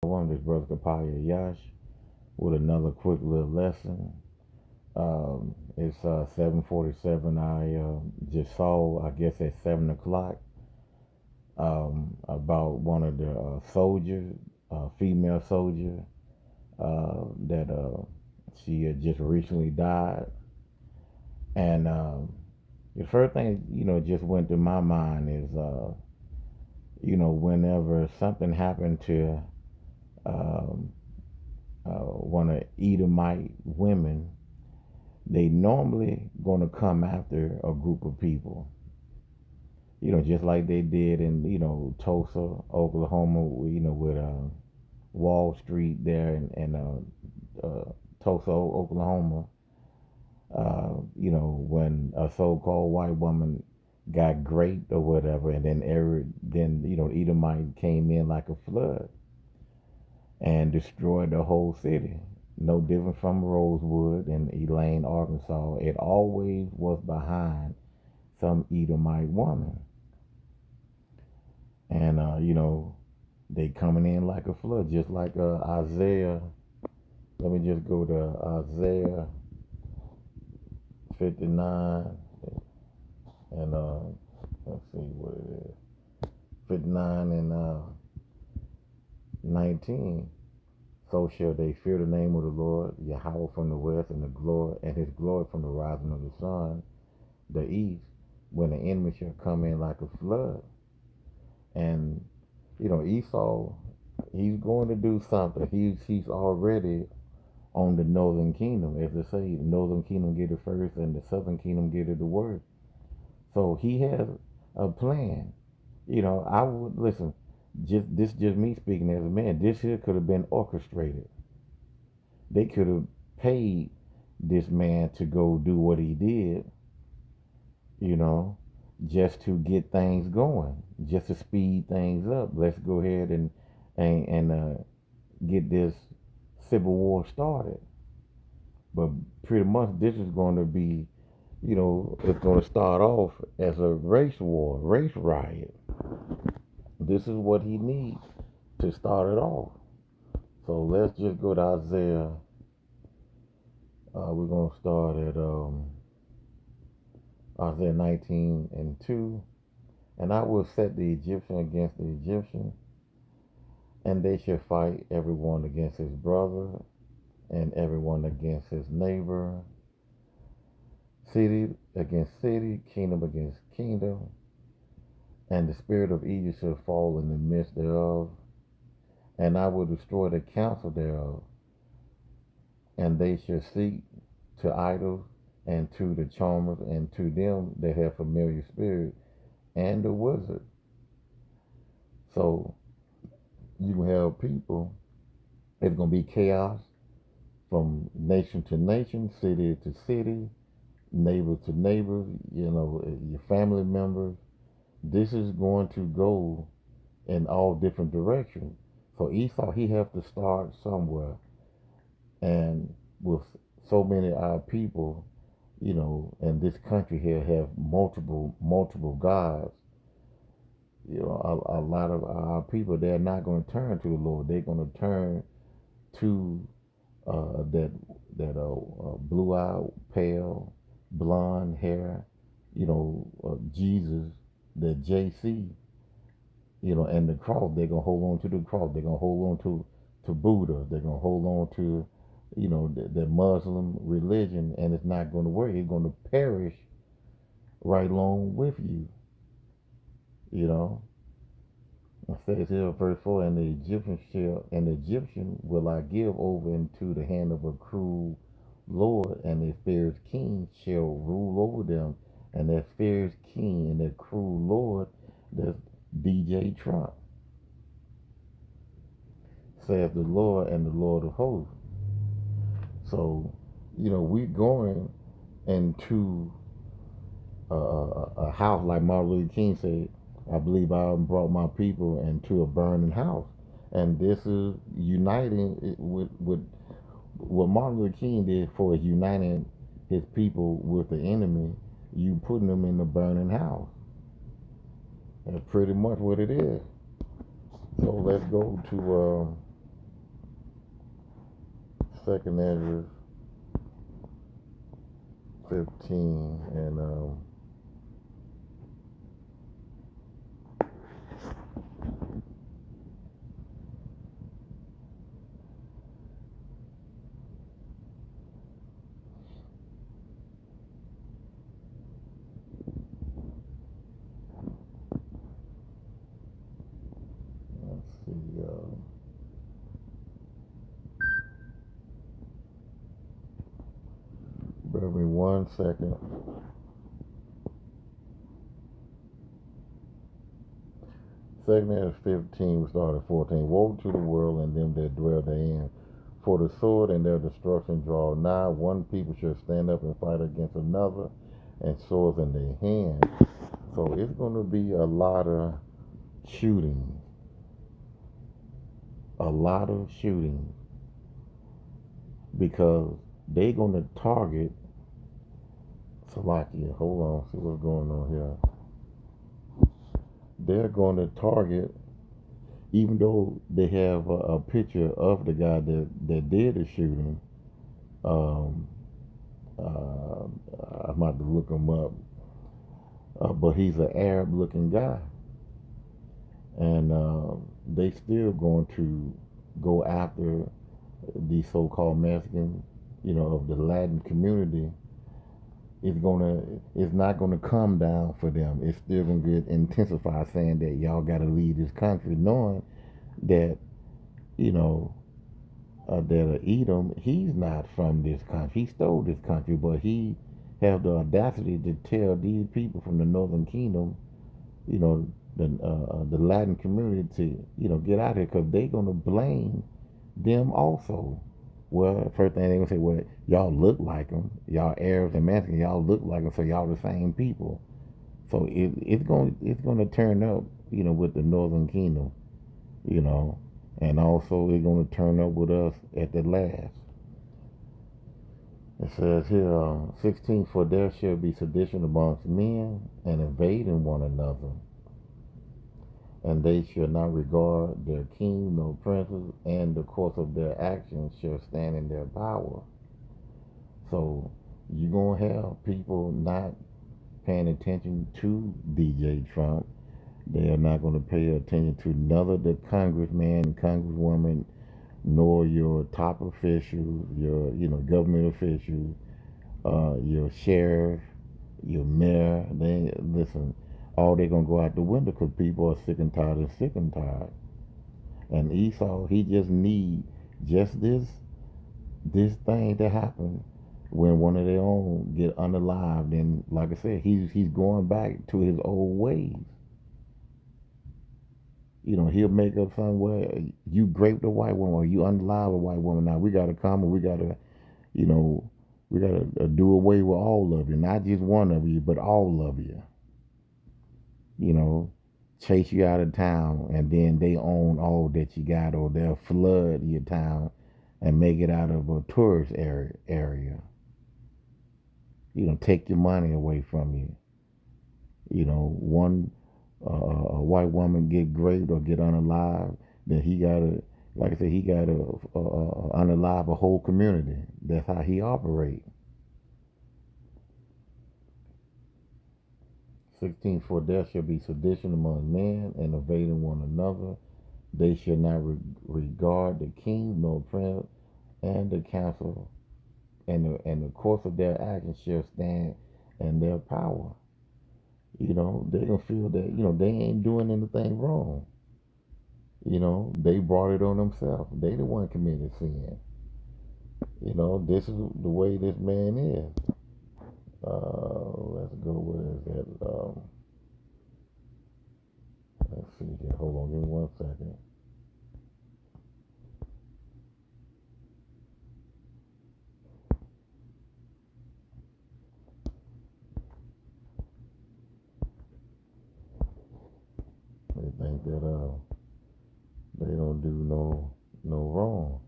This brother Kapaya Yash with another quick little lesson. It's 7:47. I just saw, I guess at 7 o'clock, about one of the soldiers, female soldier, that she had just recently died. And the first thing just went through my mind is whenever something happened to um, one of Edomite women, they normally gonna come after a group of people. Just like they did in Tulsa, Oklahoma. With Wall Street there in Tulsa, Oklahoma. When a so-called white woman got raped or whatever, and then Edomite came in like a flood and destroyed the whole city. No different from Rosewood in Elaine, Arkansas. It always was behind some Edomite woman. And, they coming in like a flood, just like Isaiah. Let me just go to Isaiah 59 and let's see what it is. 59 and 19. So shall they fear the name of the Lord, Yahweh from the west, and his glory from the rising of the sun, the east, when the enemy shall come in like a flood. And Esau, he's going to do something. He's already on the northern kingdom. As they say, the northern kingdom get it first and the southern kingdom get it the worst. So he has a plan. I would listen. Just me speaking as a man. This here could have been orchestrated. They could have paid this man to go do what he did. You know, just to get things going, just to speed things up. Let's go ahead and get this civil war started. But pretty much this is going to be, it's going to start off as a race war, race riot. This is what he needs to start it off. So let's just go to Isaiah. We're going to start at Isaiah 19 and 2. And I will set the Egyptian against the Egyptian, and they shall fight everyone against his brother, and everyone against his neighbor, city against city, kingdom against kingdom. And the spirit of Egypt shall fall in the midst thereof, and I will destroy the counsel thereof. And they shall seek to idols, and to the charmers, and to them that have familiar spirit, and the wizard. So you have people, it's going to be chaos from nation to nation, city to city, neighbor to neighbor, your family members. This is going to go in all different directions. So Esau, he have to start somewhere. And with so many our people, in this country here have multiple gods, a lot of our people, they're not going to turn to the Lord. They're going to turn to that blue-eyed, pale, blonde hair, Jesus, the JC, and the cross. They're gonna hold on to the cross. They're gonna hold on to Buddha. They're gonna hold on to, the Muslim religion, and it's not going to work. It's going to perish right along with you. It says here, verse 4, and the Egyptian will I give over into the hand of a cruel Lord, and a fierce king shall rule over them. And that fierce king and that cruel Lord, that's DJ Trump, saith the Lord and the Lord of hosts. So, we're going into a house, like Martin Luther King said, I believe I brought my people into a burning house. And this is uniting with what Martin Luther King did for uniting his people with the enemy. You putting them in the burning house. That's pretty much what it is. So let's go to Second Ezra 15, and let's see. Bear with me 1 second. Second Ezra 15, we start at 14. Woe to the world and them that dwell therein. For the sword and their destruction draw nigh. One people shall stand up and fight against another, and swords in their hands. So it's going to be a lot of shooting. A lot of shooting. Because they're going to target Salakia. Hold on, see what's going on here. They're going to target, even though they have a picture of the guy that did the shooting. Um, I'm about to look him up, but he's an Arab-looking guy, and they still going to go after the so-called Mexicans, of the Latin community. It's not gonna come down for them. It's still gonna get intensified, saying that y'all gotta leave this country, knowing that you know that Edom, he's not from this country. He stole this country, but he have the audacity to tell these people from the Northern Kingdom, you know, the Latin community to get out of here because they're gonna blame them also. Well, first thing they're gonna say, well, y'all look like them. Y'all Arabs and Mexicans, y'all look like them, so y'all the same people. So it's gonna turn up, with the Northern Kingdom, you know, and also it's gonna turn up with us at the last. It says here, 16, for there shall be sedition amongst men and invading one another, and they shall not regard their king nor princes, and the course of their actions shall stand in their power. So you're going to have people not paying attention to DJ Trump. They are not going to pay attention to none of the congressman, congresswoman, nor your top officials, your government officials, your sheriff, your mayor. They listen. All they're gonna go out the window because people are sick and tired and sick and tired. And Esau, he just need just this thing to happen when one of their own get unalived. And like I said, he's going back to his old ways. He'll make up something where you raped a white woman or you unalive a white woman. Now we gotta come and we gotta, you know, we gotta do away with all of you, not just one of you, but all of you. You know, chase you out of town, and then they own all that you got, or they'll flood your town and make it out of a tourist area. Take your money away from you. One a white woman get raped or get unalive, then he gotta, like I said, he gotta unalive a whole community. That's how he operates. 16, for there shall be sedition among men and invading one another. They shall not regard the king nor prince, and the council, and the course of their actions shall stand in their power. They're gonna feel that they ain't doing anything wrong. They brought it on themselves. They the one committed sin. This is the way this man is. Let's go. Where is that? Let's see here. Hold on, give me 1 second. They think that they don't do no wrong.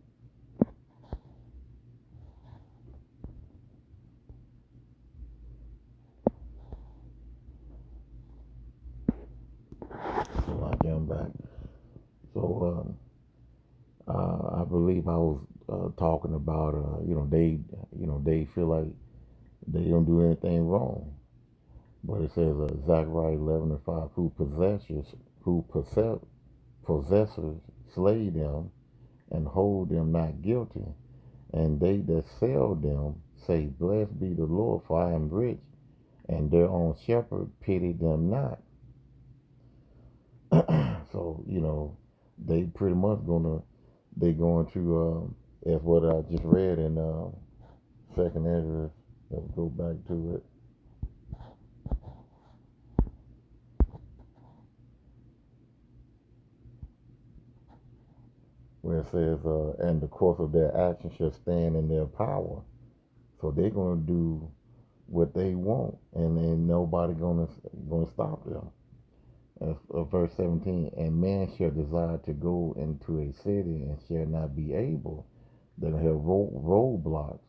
So I come back. So believe I was talking about, they feel like they don't do anything wrong. But it says Zechariah 11:5, who possessors slay them and hold them not guilty, and they that sell them say, Blessed be the Lord, for I am rich, and their own shepherd pity them not. So, they pretty much going to, as what I just read in Second Ezra. Let's go back to it. Where it says, and the course of their action shall stand in their power. So they're going to do what they want, and then nobody gonna stop them. Verse 17, and man shall desire to go into a city and shall not be able. They'll have roadblocks.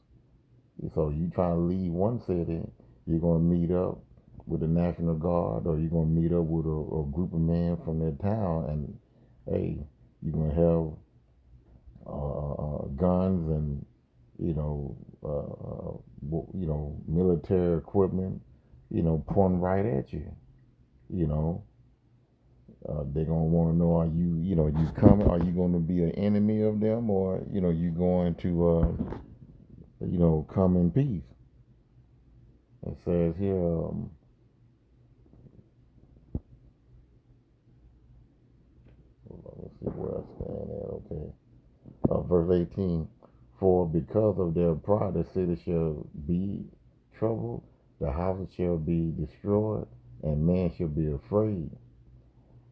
So you trying to leave one city, you're gonna meet up with the National Guard, or you're gonna meet up with a group of men from their town, and hey, you're gonna have guns and military equipment, pointing right at you. You know, they're gonna want to know: are you coming? Are you going to be an enemy of them, or you going to come in peace? It says here. Let's see where I stand at. Okay. Verse 18, for because of their pride the city shall be troubled, the houses shall be destroyed, and man shall be afraid.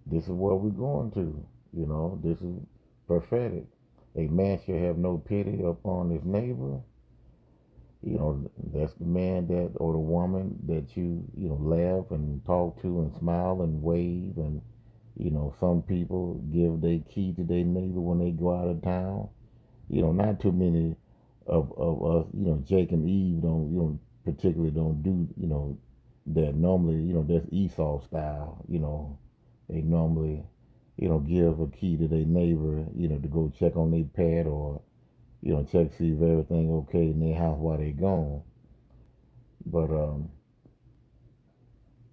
This is what we're going to. This is prophetic. A man shall have no pity upon his neighbor. That's the man that or the woman that you laugh and talk to and smile and wave. And some people give their key to their neighbor when they go out of town. Not too many of us, Jake and Eve particularly don't do, that normally, that's Esau style, they normally, give a key to their neighbor, to go check on their pet, or, check to see if everything okay in their house while they gone. But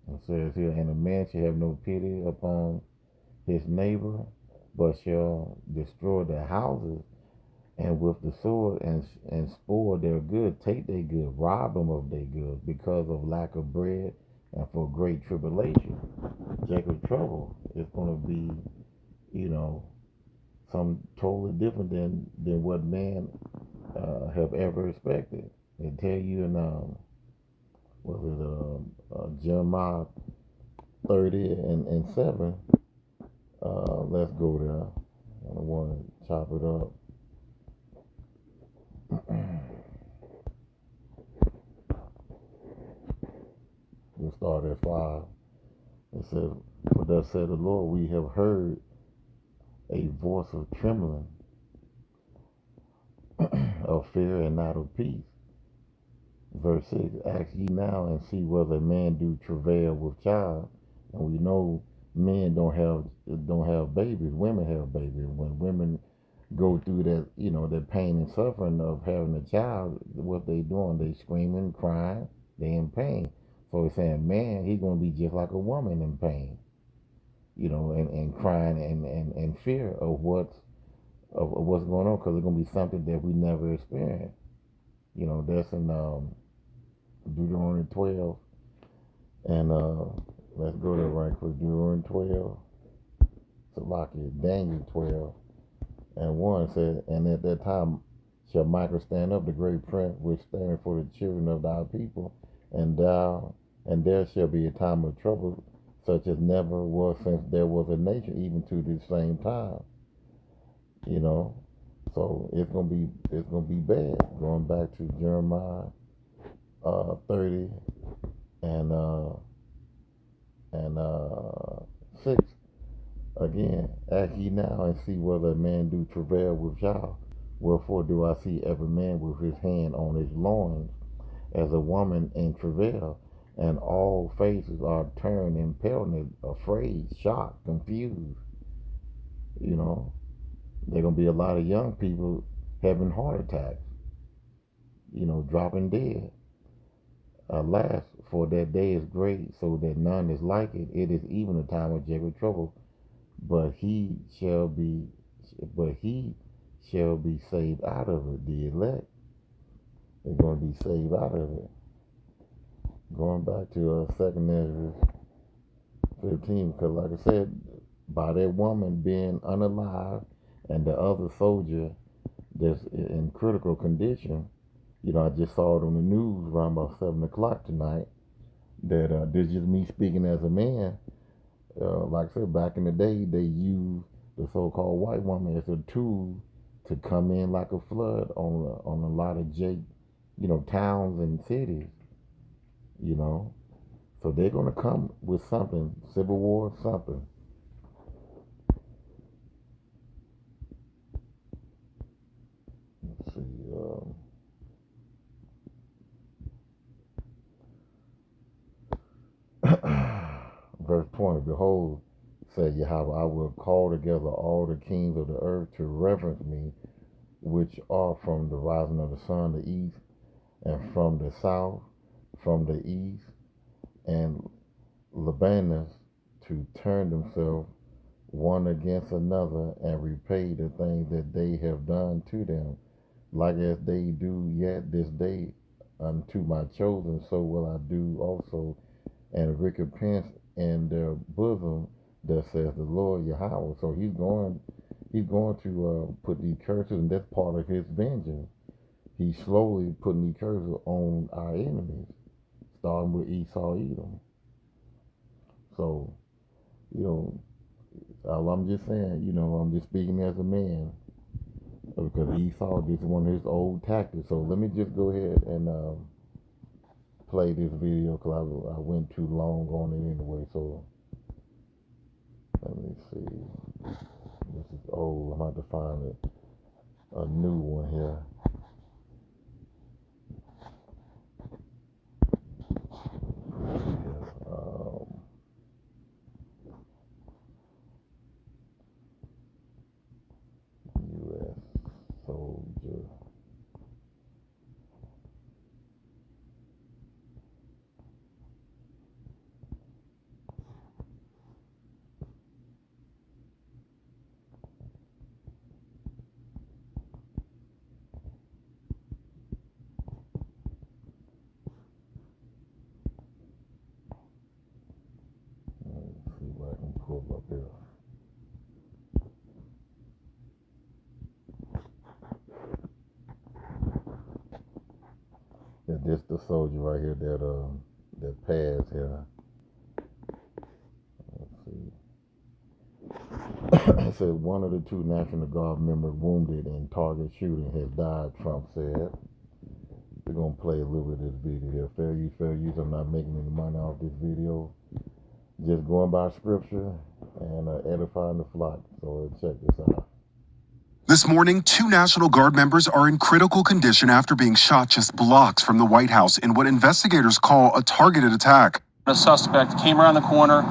it says here, and a man shall have no pity upon his neighbor, but shall destroy their houses, and with the sword and spoil their good, take their good, rob them of their good, because of lack of bread and for great tribulation. Jacob trouble is going to be, some totally different than what man have ever expected. They tell you in Jeremiah 30 and 7. Let's go there. I don't want to chop it up. We'll start at 5. It says, for thus said the Lord, we have heard a voice of trembling, of fear and not of peace. Verse 6, ask ye now and see whether a man do travail with child. And we know men don't have babies, women have babies. When women go through that, that pain and suffering of having a child, what they doing? They screaming, crying, they in pain. So he's saying, man, he's going to be just like a woman in pain, and crying and fear of what's going on, because it's going to be something that we never experienced. That's in Deuteronomy 12, and let's go there right quick. Deuteronomy 12, Salakia, Daniel 12, and 1 said, and at that time shall Michael stand up, the great prince, which standeth for the children of thy people, and there shall be a time of trouble, such as never was since there was a nation, even to this same time. So it's gonna be bad. Going back to Jeremiah 30 and 6 again. Ask ye now and see whether a man do travail with child. Wherefore do I see every man with his hand on his loins, as a woman in travail, and all faces are turned impelled, afraid, shocked, confused. There gonna be a lot of young people having heart attacks, dropping dead. Alas, for that day is great, so that none is like it. It is even a time of Jacob trouble, but he shall be, saved out of it. The elect is going to be saved out of it. Going back to 2nd Ezra 15, because like I said, by that woman being unalive and the other soldier that's in critical condition, I just saw it on the news around about 7 o'clock tonight that this is just me speaking as a man. Like I said, back in the day, they used the so-called white woman as a tool to come in like a flood on a lot of towns and cities, So they're going to come with something, civil war, something. Let's see. Verse 20, behold, said Yahweh, I will call together all the kings of the earth to reverence me, which are from the rising of the sun, the east, and from the south, from the east, and Lebanus, to turn themselves one against another and repay the things that they have done to them, like as they do yet this day unto my chosen, so will I do also, and recompense in their bosom, that says the Lord Yahweh. So he's going to put these curses, and that's part of his vengeance. He's slowly putting these curses on our enemies, starting with Esau, Edom. So, I'm just saying, I'm just speaking as a man, because Esau, this is one of his old tactics. So let me just go ahead and play this video, because I went too long on it anyway. So let me see. This is old. I'm about to find a new one here. U.S. soldier. Let's see what I can pull up here. Yeah, this the soldier right here that passed here. Let's see. It said one of the two National Guard members wounded in target shooting has died, Trump said. We're going to play a little bit of this video here. Fair use. I'm not making any money off this video. Just going by scripture and edifying the flock. So check this out. This morning, 2 National Guard members are in critical condition after being shot just blocks from the White House in what investigators call a targeted attack. The suspect came around the corner,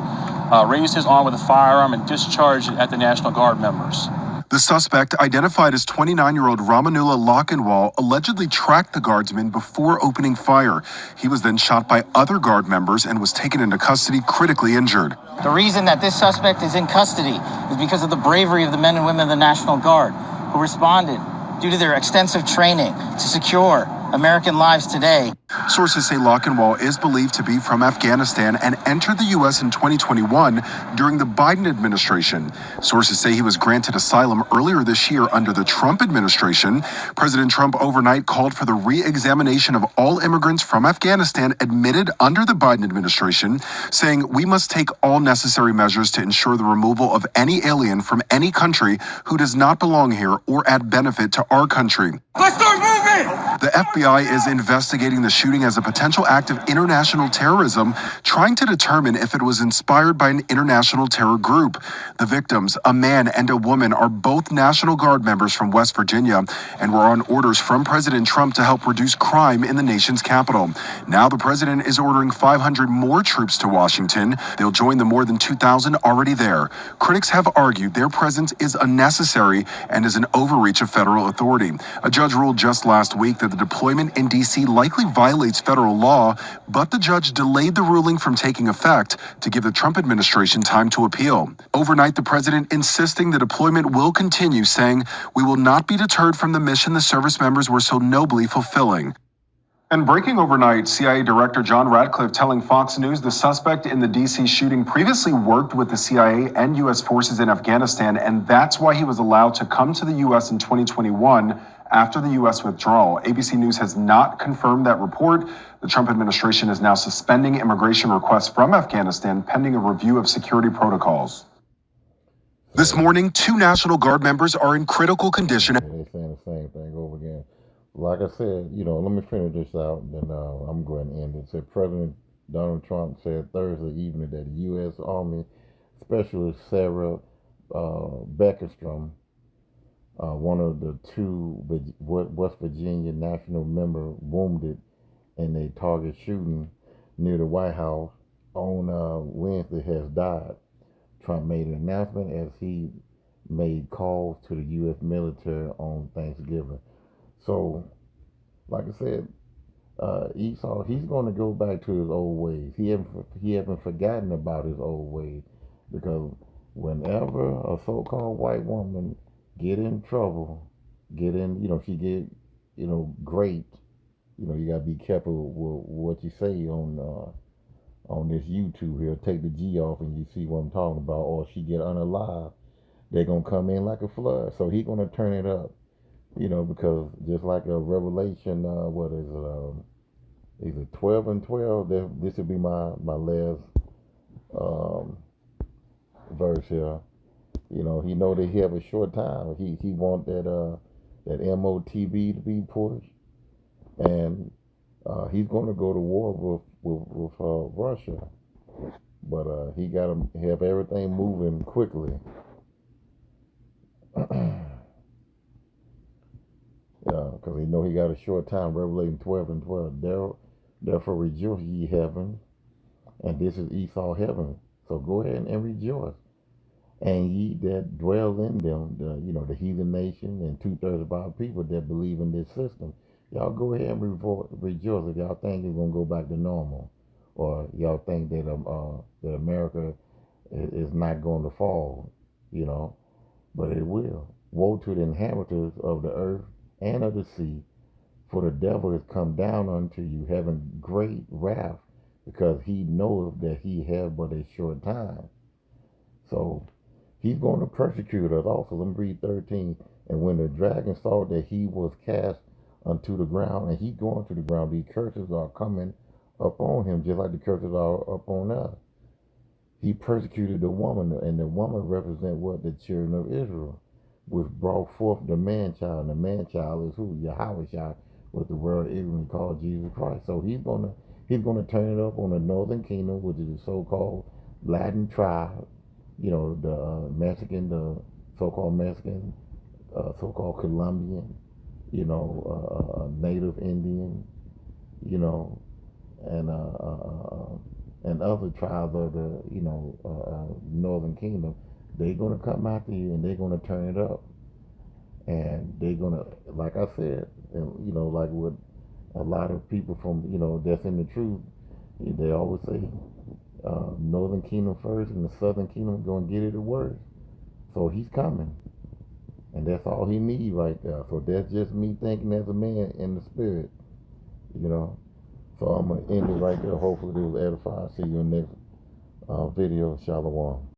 raised his arm with a firearm, and discharged it at the National Guard members. The suspect, identified as 29-year-old Ramanullah Lochinwall, allegedly tracked the guardsman before opening fire. He was then shot by other guard members and was taken into custody critically injured. The reason that this suspect is in custody is because of the bravery of the men and women of the National Guard who responded due to their extensive training to secure American lives today. Sources say Lochinwall is believed to be from Afghanistan and entered the U.S. in 2021 during the Biden administration. Sources say he was granted asylum earlier this year under the Trump administration. President Trump overnight called for the re-examination of all immigrants from Afghanistan admitted under the Biden administration, saying we must take all necessary measures to ensure the removal of any alien from any country who does not belong here or add benefit to our country. Let's start moving! The FBI is investigating the shooting as a potential act of international terrorism, trying to determine if it was inspired by an international terror group. The victims, a man and a woman, are both National Guard members from West Virginia and were on orders from President Trump to help reduce crime in the nation's capital. Now the president is ordering 500 more troops to Washington. They'll join the more than 2,000 already there. Critics have argued their presence is unnecessary and is an overreach of federal authority. A judge ruled just last week that the deployment in D.C. likely violates federal law, but the judge delayed the ruling from taking effect to give the Trump administration time to appeal. Overnight, the president insisting the deployment will continue, saying, "We will not be deterred from the mission the service members were so nobly fulfilling." And breaking overnight, CIA Director John Ratcliffe telling Fox News the suspect in the D.C. shooting previously worked with the CIA and U.S. forces in Afghanistan, and that's why he was allowed to come to the U.S. in 2021 after the U.S. withdrawal. ABC News has not confirmed that report. The Trump administration is now suspending immigration requests from Afghanistan pending a review of security protocols. This morning, 2 National Guard members are in critical condition. They're saying the same thing over again. Like I said, let me finish this out, and then I'm going to end it. Said President Donald Trump said Thursday evening that U.S. Army Specialist Sarah Beckerstrom, one of the 2 West Virginia national members wounded in a target shooting near the White House on Wednesday, has died. Trump made an announcement as he made calls to the U.S. military on Thanksgiving. So, like I said, Esau, he's going to go back to his old ways. He haven't forgotten about his old ways, because whenever a so-called white woman get in trouble, she get, great, you got to be careful with what you say on this YouTube here. Take the G off and you see what I'm talking about. Or she get unalive, they're going to come in like a flood. So he's going to turn it up, because just like a Revelation, is it 12 and 12? This will be my last verse here. He know that he have a short time. He want that MOTB to be pushed, and he's going to go to war with Russia, but he got to have everything moving quickly. Because he know he got a short time. Revelation 12 and 12. Therefore rejoice, ye heaven, and this is Esau heaven. So go ahead and rejoice. And ye that dwell in them, the heathen nation and 2/3 of our people that believe in this system. Y'all go ahead and rejoice if y'all think it's going to go back to normal. Or y'all think that that America is not going to fall, but it will. Woe to the inhabitants of the earth and of the sea, for the devil is come down unto you, having great wrath, because he knoweth that he have but a short time. So he's going to persecute us also. Let me read 13. And when the dragon saw that he was cast unto the ground, and he going to the ground, these curses are coming upon him, just like the curses are upon us. He persecuted the woman, and the woman represent what? The children of Israel, which brought forth the man-child. And the man-child is who? Yahweh, what the world ignorantly called Jesus Christ. So he's gonna turn it up on the northern kingdom, which is the so-called Latin tribe, the Mexican, the so-called Mexican, so-called Colombian, Native Indian, and other tribes of the northern kingdom. They're gonna come after you, and they're gonna turn it up, and they're gonna, like I said, and like what a lot of people from that's in the truth, they always say, northern kingdom first, and the southern kingdom gonna get it worse. So he's coming, and that's all he needs right there. So that's just me thinking as a man in the spirit, So I'm gonna end it right there. Hopefully it was edifying. See you in the next video. Shalom.